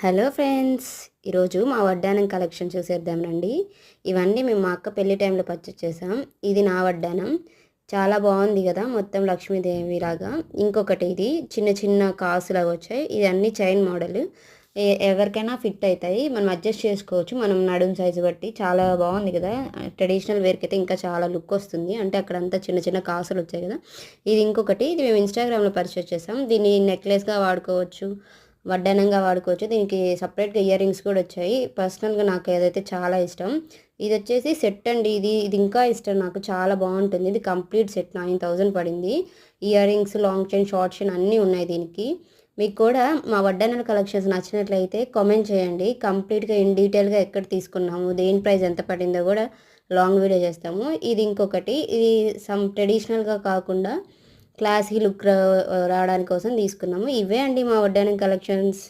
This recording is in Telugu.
హలో ఫ్రెండ్స్, ఈరోజు మా వడ్డానం కలెక్షన్ చూసేద్దామండి. ఇవన్నీ మేము మా అక్క పెళ్లి టైంలో పర్చేస్ చేసాం. ఇది నా వడ్డానం, చాలా బాగుంది కదా, మొత్తం లక్ష్మీదేవి లాగా. ఇంకొకటి ఇది చిన్న చిన్న కాసులాగా వచ్చాయి. ఇది అన్ని చైన్ మోడల్, ఎవరికైనా ఫిట్ అవుతాయి. మనం అడ్జస్ట్ చేసుకోవచ్చు మనం నడుము సైజు బట్టి. చాలా బాగుంది కదా, ట్రెడిషనల్ వేర్కి అయితే ఇంకా చాలా లుక్ వస్తుంది. అంటే అక్కడంతా చిన్న చిన్న కాసులు వచ్చాయి కదా. ఇది ఇంకొకటి, ఇది మేము ఇన్స్టాగ్రామ్లో పర్చేస్ చేసాం. దీన్ని నెక్లెస్గా వాడుకోవచ్చు, వడ్డానంగా వాడుకోవచ్చు. దీనికి సపరేట్గా ఇయర్ రింగ్స్ కూడా వచ్చాయి. పర్సనల్గా నాకు ఏదైతే చాలా ఇష్టం. ఇది వచ్చేసి సెట్ అండి. ఇది ఇంకా ఇష్టం నాకు, చాలా బాగుంటుంది. ఇది కంప్లీట్ సెట్ 9000 పడింది. Ear rings, long chain, short chain అన్నీ ఉన్నాయి దీనికి. మీకు కూడా మా వడ్డానం కలెక్షన్స్ నచ్చినట్లయితే కామెంట్ చేయండి. కంప్లీట్గా ఇన్ డీటెయిల్గా ఎక్కడ తీసుకున్నాము, దేని ప్రైస్ ఎంత పడిందో కూడా లాంగ్ వీడియో చేస్తాము. ఇది ఇంకొకటి, ఇది సమ్ ట్రెడిషనల్గా కాకుండా క్లాసీ లుక్ రావడానికి కోసం తీసుకున్నాము. ఇవే అండి మా వడ్డానం కలెక్షన్స్.